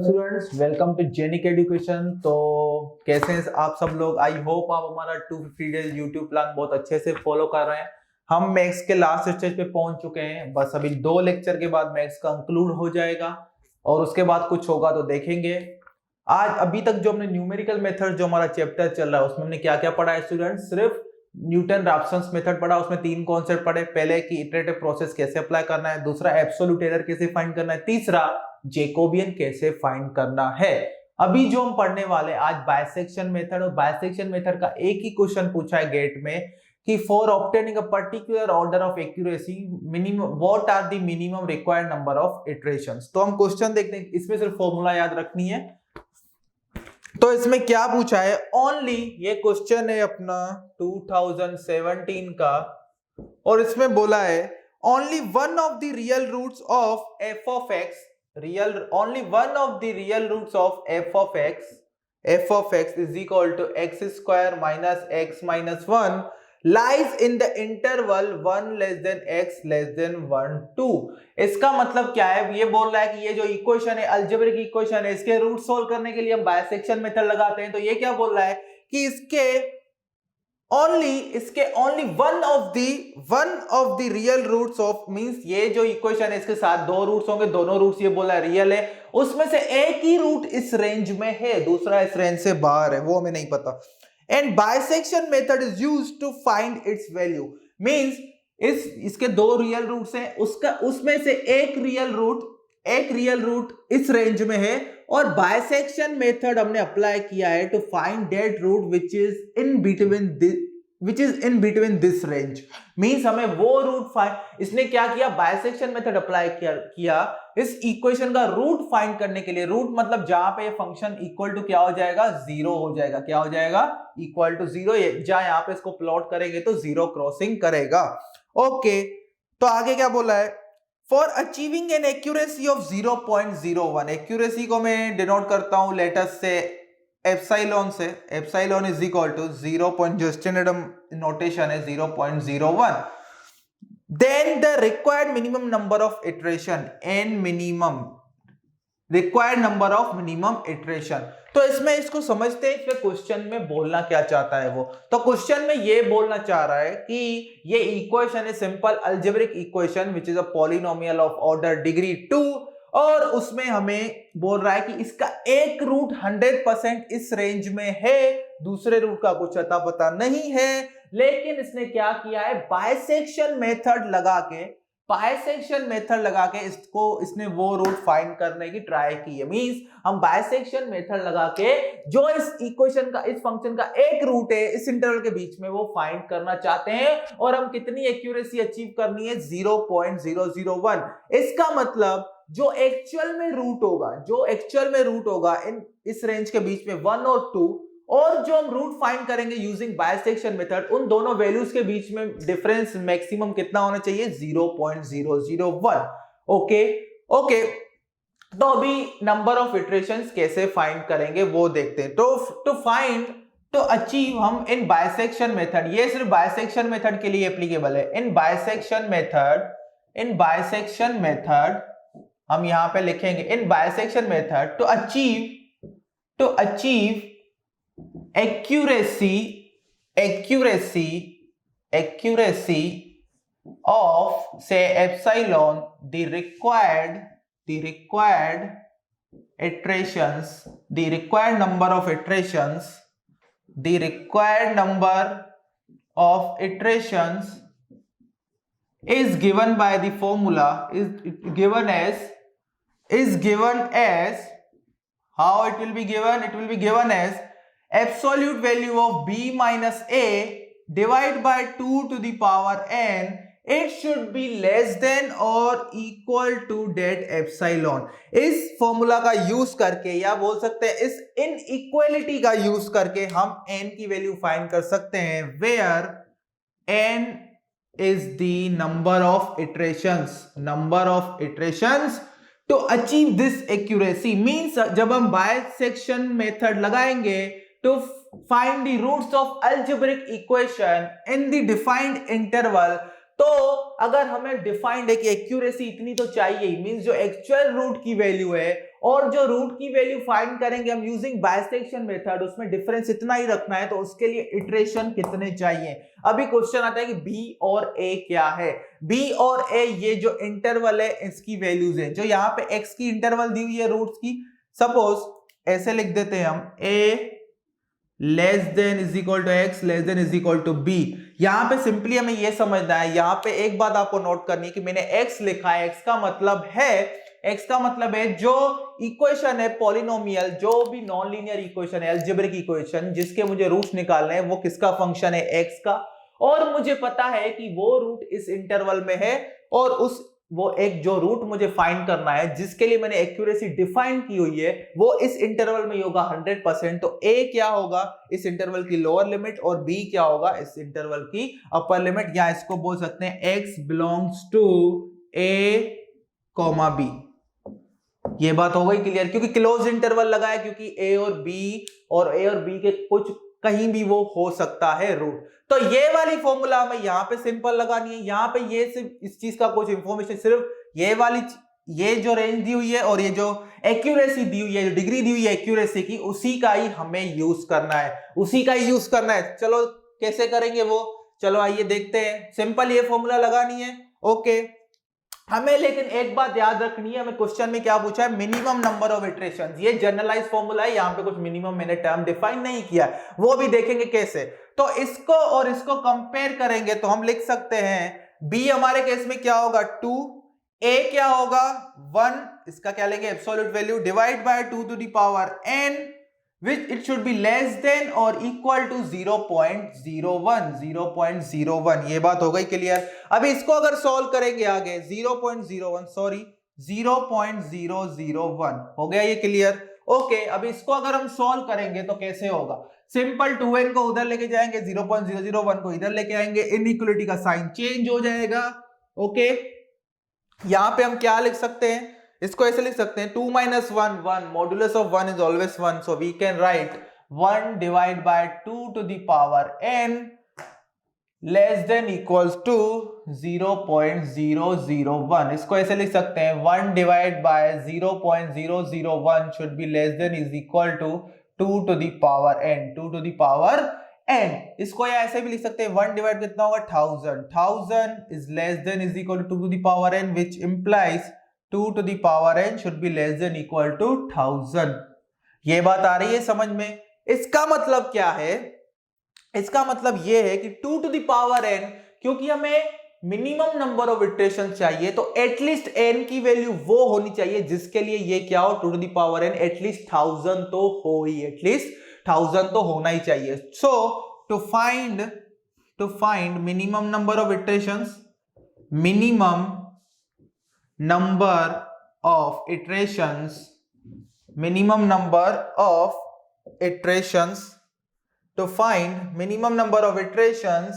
Students, welcome to Jenic Education. तो कैसे हैं आप सब लोग? आई होप आप हमारा 250 डेज यूट्यूब प्लान बहुत अच्छे से फॉलो कर रहे हैं। हम मैथ्स के लास्ट स्टेज पे पहुंच चुके हैं। बस अभी 2 लेक्चर के बाद मैथ्स कंक्लूड हो जाएगा और उसके बाद कुछ होगा तो देखेंगे। आज अभी तक जो हमने न्यूमेरिकल मेथड जो हमारा चैप्टर चल रहा है उसमें हमने क्या क्या पढ़ा है स्टूडेंट्स? सिर्फ न्यूटन रैप्सन्स मेथड पढ़ा। उसमें 3 कॉन्सेप्ट पढ़े। पहले कि इटरेटिव प्रोसेस कैसे अप्लाई करना है, दूसरा एब्सोल्यूट एरर कैसे फाइंड करना है, तीसरा जैकोबियन कैसे फाइंड करना है। अभी जो हम पढ़ने वाले आज बाइसेक्शन मेथड, और बाइसेक्शन मेथड का एक ही क्वेश्चन पूछा है गेट में कि for obtaining a particular order of accuracy minimum what are the minimum required number of iterations. तो हम क्वेश्चन देखते हैं, इसमें सिर्फ फॉर्मूला याद रखनी है। तो इसमें क्या पूछा है? ओनली, ये क्वेश्चन है अपना 2017 का, और इसमें बोला है only one of the real roots of f of x, only one of the real roots of f of x is equal to x square minus x minus 1 lies in the interval 1 less than x less than 1 2। इसका मतलब क्या है? ये बोल रहा है कि ये जो इक्वेशन है, अलजेब्रिक इक्वेशन है, इसके रूट सोल्व करने के लिए हम बाइसेक्शन मेथड लगाते हैं। तो ये क्या बोल रहा है कि इसके only one of the real roots of, means ये जो इक्वेशन है इसके साथ 2 रूट्स होंगे, दोनों रूट्स ये बोला रियल है, उसमें से एक ही रूट इस रेंज में है, दूसरा इस रेंज से बाहर है, वो हमें नहीं पता। And bisection method is used to find its value, means इसके 2 रियल रूट्स हैं, उसमें से एक रियल रूट इस रेंज में है, और बाइसेक्शन मेथड हमने अप्लाई किया है to find that root which is in between this range. Means हमें वो रूट फाइंड, इसने क्या किया? बाइसेक्शन मेथड अप्लाई किया इस इक्वेशन का रूट फाइंड करने के लिए। रूट मतलब जहां पे ये फंक्शन इक्वल टू क्या हो जाएगा? 0 हो जाएगा। क्या हो जाएगा? Equal to 0। जहां यहां पे इसको प्लॉट करेंगे तो 0 क्रॉसिंग करेगा। ओके, तो आगे क्या बोला है? For achieving an accuracy of 0.01, accuracy को मैं डिनोट करता हूं लेटस से एप्सिलॉन से। Epsilon is equal to 0. जो स्टैंडर्ड नोटेशन है 0.01। Then the required minimum number of iteration, n minimum, required number of minimum iteration. तो इसमें इसको समझते हैं, इसमें क्वेश्चन में बोलना क्या चाहता है वो। तो क्वेश्चन में ये बोलना चाह रहा है कि ये इक्वेशन है simple algebraic equation which is a polynomial of order degree 2, और उसमें हमें बोल रहा है कि इसका एक रूट 100% इस रेंज में है, दूसरे रूट का कुछ अता पता नहीं है। लेकिन इसने क्या किया है? बाइसेक्शन मेथड लगा के इसको, इसने वो रूट फाइंड करने की ट्राई की है। मींस हम बाइसेक्शन मेथड लगा के जो इस इक्वेशन का, इस फंक्शन का एक रूट है इस इंटरवल के बीच में, वो फाइंड करना चाहते हैं। और हम कितनी एक्यूरेसी अचीव करनी है? 0.001। इसका मतलब जो एक्चुअल में रूट होगा इन इस रेंज के बीच में 1 और 2, और जो हम रूट फाइंड करेंगे यूजिंग बाइसेक्शन मेथड, उन दोनों वैल्यूज के बीच में डिफरेंस मैक्सिमम कितना होना चाहिए? 0.001। ओके, तो अभी नंबर ऑफ इटरेशंस कैसे फाइंड करेंगे वो देखते हैं। टू अचीव हम इन बाइसेक्शन मेथड, ये सिर्फ बाइसेक्शन मेथड के लिए एप्लीकेबल है। इन बाइसेक्शन मेथड हम यहां पे लिखेंगे, in bisection method to achieve accuracy of say epsilon, the required number of iterations is given by the formula, is given as how it will be given? It will be given as absolute value of b minus a divided by 2 to the power n. It should be less than or equal to that epsilon. इस formula का use करके, या बोल सकते हैं इस inequality का use करके, हम n की वैल्यू फाइंड कर सकते हैं, where n is the number of iterations to achieve this accuracy। means जब हम बाइसेक्शन मेथड लगाएंगे to find the roots of algebraic equation in the defined interval, तो अगर हमें डिफाइंड है कि एक्यूरेसी इतनी तो चाहिए, मींस जो एक्चुअल रूट की वैल्यू है और जो रूट की वैल्यू फाइंड करेंगे हम यूजिंग बाइसेक्शन मेथड, उसमें डिफरेंस इतना ही रखना है, तो उसके लिए इटरेशन कितने चाहिए। अभी क्वेश्चन आता है कि बी और ए क्या है। बी और ए ये जो इंटरवल है इसकी वैल्यूज है, जो यहाँ पे एक्स की इंटरवल दी हुई है रूट्स की, सपोज ऐसे लिख देते हैं हम a less than is equal to x less than is equal to b. यहां पे सिंपली हमें यह समझना है, यहां पे एक बात आपको नोट करनी है कि मैंने x लिखा है, x का मतलब है जो इक्वेशन है पॉलिनोमियल, जो भी नॉन लीनियर इक्वेशन है, अलजेब्रिक इक्वेशन जिसके मुझे रूट्स निकालने हैं, वो किसका फंक्शन है, x का। और मुझे पता है कि वो रूट इस इंटरवल में है, और वो एक जो रूट मुझे फाइंड करना है जिसके लिए मैंने एक्यूरेसी डिफाइन की हुई है, वो इस इंटरवल में होगा 100%। तो a क्या होगा इस इंटरवल की लोअर लिमिट, और b क्या होगा इस इंटरवल की अपर लिमिट, या इसको बोल सकते हैं x belongs to a, b। ये बात हो गई क्लियर, क्योंकि क्लोज इंटरवल लगा है, क्योंकि a और b के कुछ कहीं भी वो हो सकता है रूट। तो ये वाली फॉर्मूला हमें यहाँ पे सिंपल लगानी है, यहाँ पे ये सिर्फ इस चीज का कुछ इंफॉर्मेशन, सिर्फ ये वाली, ये जो रेंज दी हुई है और ये जो एक्यूरेसी दी हुई है, जो डिग्री दी हुई है एक्यूरेसी की, उसी का ही हमें यूज करना है, उसी का ही यूज करना है। चलो कैसे करेंगे वो, चलो आइए देखते हैं। सिंपल ये फॉर्मूला लगानी है, ओके। हमें लेकिन एक बात याद रखनी है, हमें क्वेश्चन में क्या पूछा है, मिनिमम नंबर ऑफ इटरेशंस। ये जनरलाइज फॉर्मूला है, यहां पे कुछ मिनिमम मैंने टर्म डिफाइन नहीं किया, वो भी देखेंगे कैसे। तो इसको और इसको कंपेयर करेंगे तो हम लिख सकते हैं बी हमारे केस में क्या होगा 2, ए क्या होगा 1, इसका क्या लेंगे absolute value, divide by 2 to the power n, which it should be less than or equal to 0.01। ये बात हो गई क्लियर। अभी इसको अगर सॉल्व करेंगे आगे 0.001 हो गया ये क्लियर, ओके। अभी इसको अगर हम सॉल्व करेंगे तो कैसे होगा, सिंपल 2n को उधर लेके जाएंगे, 0.001 को इधर लेके आएंगे, इनइक्वालिटी का साइन चेंज हो जाएगा, ओके। यहां पे हम क्या लिख सकते हैं, इसको ऐसे लिख सकते हैं 2 minus 1 1, modulus of 1 is always 1, so we can write 1 divide by 2 to the power n less than equals to 0.001। इसको ऐसे लिख सकते हैं 1 divide by 0.001 should be less than is equal to 2 to the power n, 2 to the power n। इसको या ऐसे भी लिख सकते हैं 1 डिवाइड कितना होगा 1000 is less than is equal to 2 to the power n, which implies 2 to the power n should be less than equal to 1000। ये बात आ रही है समझ में। इसका मतलब क्या है, इसका मतलब ये है कि 2 to the power n, क्योंकि हमें मिनिमम नंबर ऑफ इटरेशन चाहिए, तो एटलीस्ट n की वैल्यू वो होनी चाहिए जिसके लिए ये क्या हो 2 to the power n at least 1000 तो हो ही, एटलीस्ट 1000 तो होना ही चाहिए। So to find minimum number of iterations, minimum number of iterations to find minimum number of iterations,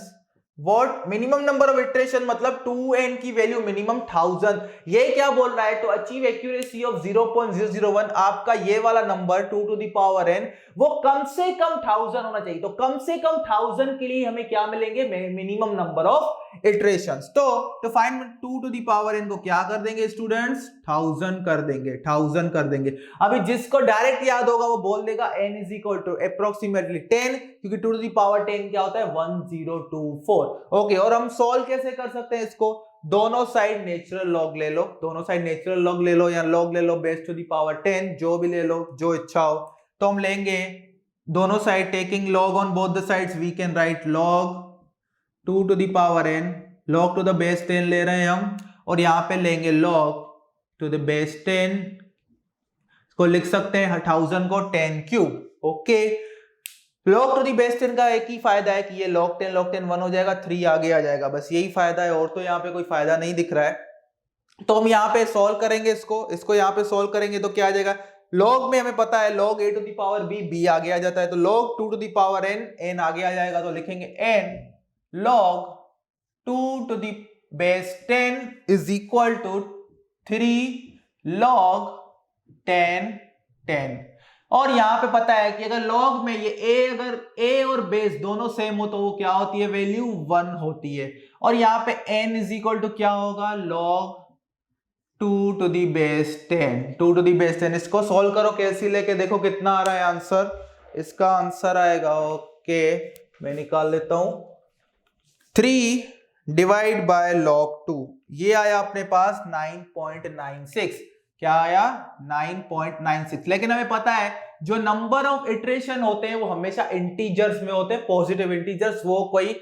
what minimum number of iteration मतलब 2n की वैल्यू मिनिमम 1000। ये क्या बोल रहा है, टू अचीव एक्यूरेसी ऑफ 0.001 आपका ये वाला number 2 to the power n वो कम से कम 1000 होना चाहिए। तो कम से कम 1000 के लिए हमें क्या मिलेंगे, मिनिमम नंबर ऑफ इटरेशंस। तो to find 2 to the power n को क्या कर देंगे स्टूडेंट्स, 1000 कर देंगे। अभी जिसको डायरेक्ट याद होगा वो बोल देगा n is equal to approximately 10, क्योंकि 2 टू द पावर 10 क्या होता है 1024, ओके। और हम सॉल्व कैसे कर सकते हैं इसको, दोनों साइड नेचुरल लॉग ले लो, या लॉग ले लो बेस टू द पावर 10, जो भी ले लो जो इच्छा हो। तो हम लेंगे दोनों side, taking log on both the sides, we can write log 2 to the power n, log to the base 10 ले रहे हैं हम, और यहां पे लेंगे लॉग टू द बेस 10, को लिख सकते हैं 1000 को 10 cube, okay. Log to the base 10 का एक ही फायदा है कि ये log 10 1 हो जाएगा, 3 आगे आ जाएगा, बस यही फायदा है, और तो यहाँ पे कोई फायदा नहीं दिख रहा है। तो हम यहाँ पे सॉल्व करेंगे इसको यहाँ पे सॉल्व करेंगे तो क्या आ जाएगा, log में हमें पता है log a to the power b आगे आ जाता है, तो log 2 to the power n आगे आ जाएगा, तो लिखेंगे n log 2 to the base 10 is equal to 3 log 10 10। और यहाँ पे पता है कि अगर लॉग में ये अगर a और बेस दोनों सेम हो तो वो क्या होती है, वैल्यू 1 होती है। और यहाँ पे n इज इक्वल टू क्या होगा, log 2 to the base 10, 2 to the base 10। इसको सॉल्व करो कैसे लेके, देखो कितना आ रहा है आंसर। इसका आंसर आएगा, ओके मैं निकाल लेता हूं, 3 डिवाइड बाय log 2, ये आया अपने पास 9.96। क्या आया, 9.96। लेकिन हमें पता है जो नंबर ऑफ इटरेशन होते हैं वो हमेशा इंटीजर्स में होते हैं, पॉजिटिव इंटीजर्स, वो कोई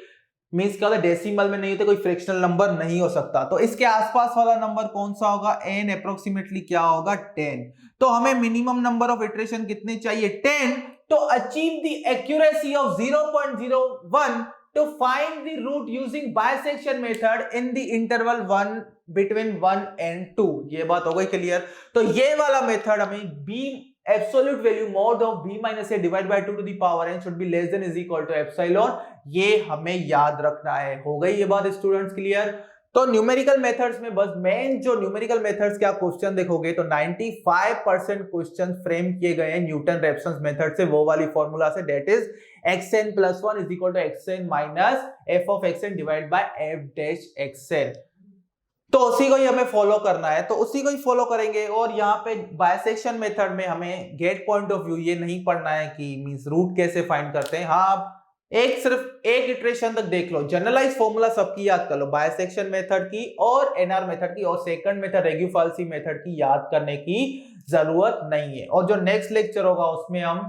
मींस क्या होता है, डेसिमल में नहीं होते, कोई फ्रैक्शनल नंबर नहीं हो सकता। तो इसके आसपास वाला नंबर कौन सा होगा, n अप्रोक्सीमेटली क्या होगा, 10। तो हमें मिनिमम नंबर ऑफ इटरेशन कितने चाहिए, 10, to achieve the accuracy of 0.01 to find the root using bisection method in the interval 1 between 1 and 2। ये बात हो गई क्लियर। तो ये वाला मेथड हमें b absolute value mod of b minus a divided by 2 to the power n should be less than is equal to epsilon, ये हमें याद रखना है। हो गई ये बात स्टूडेंट्स क्लियर। तो न्यूमेरिकल मेथड्स में बस मेन जो न्यूमेरिकल मेथड्स के आप क्वेश्चन देखोगे तो 95% क्वेश्चन फ्रेम किए गए हैं न्यूटन रेफसन मेथड से, वो वाली फॉर्मूला से, that is xn + 1 is equal to xn minus f of xn divided by f dash xn। तो उसी को ही हमें फॉलो करना है, तो उसी को ही फॉलो करेंगे। और यहाँ पे बायसेक्शन मेथड में हमें गेट पॉइंट ऑफ व्यू ये नहीं पढ़ना है कि मींस रूट कैसे फाइंड करते हैं। हाँ आप सिर्फ एक इटरेशन तक देख लो, जनरलाइज फॉर्मूला सबकी याद कर लो, बायसेक्शन मेथड की और एनआर मेथड की, और सेकंड मेथड रेग्युफाल्सी मेथड की याद करने की जरूरत नहीं है। और जो नेक्स्ट लेक्चर होगा उसमें हम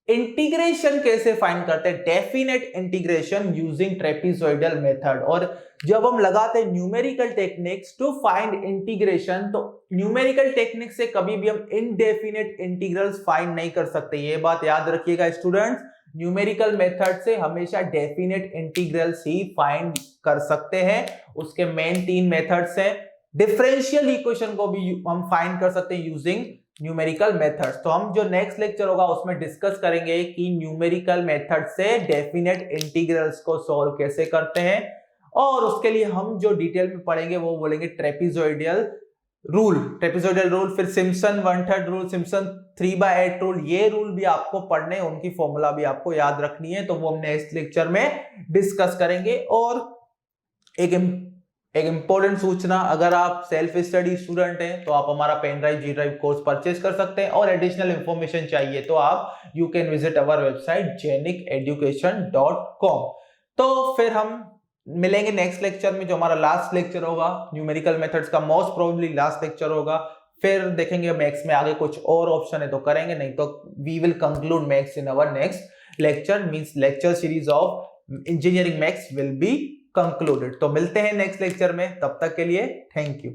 इंटीग्रेशन कैसे फाइंड करते हैं, definite integration using trapezoidal method. और जब हम लगाते हैं numerical techniques to find integration, तो न्यूमेरिकल टेक्निक से कभी भी हम इनडेफिनेट इंटीग्रल्स फाइंड नहीं कर सकते, ये बात याद रखिएगा स्टूडेंट्स। न्यूमेरिकल मेथड से हमेशा डेफिनेट इंटीग्रल्स ही फाइंड कर सकते हैं। उसके मेन 3 मेथड्स हैं। डिफरेंशियल इक्वेशन को भी हम फाइंड कर सकते हैं यूजिंग न्यूमेरिकल मेथड्स। तो हम जो नेक्स्ट लेक्चर होगा उसमें डिस्कस करेंगे कि न्यूमेरिकल मेथड से डेफिनेट इंटीग्रल्स को सॉल्व कैसे करते हैं, और उसके लिए हम जो डिटेल में पढ़ेंगे वो बोलेंगे ट्रेपेजॉइडल रूल, फिर सिम्पसन 1/3 रूल, सिम्पसन 3/8 रूल, ये रूल भी आपको पढ़ने, उनकी फॉर्मूला भी आपको याद रखनी है, तो वो हम नेक्स्ट लेक्चर में डिस्कस करेंगे। और एक इंपॉर्टेंट सूचना, अगर आप सेल्फ स्टडी स्टूडेंट हैं तो आप हमारा pen drive G drive course purchase कर सकते हैं, और एडिशनल इंफॉर्मेशन चाहिए तो आप you can visit our website jeniceducation.com। तो फिर हम मिलेंगे नेक्स्ट लेक्चर में, जो हमारा लास्ट लेक्चर होगा न्यूमेरिकल मेथड्स का, मोस्ट प्रोबेबली लास्ट लेक्चर होगा। फिर देखेंगे मैथ्स में आगे कुछ और ऑप्शन है तो करेंगे, नहीं तो we will conclude maths in our next lecture, means lecture series of engineering maths will be concluded. तो मिलते हैं नेक्स्ट लेक्चर में, तब तक के लिए थैंक यू।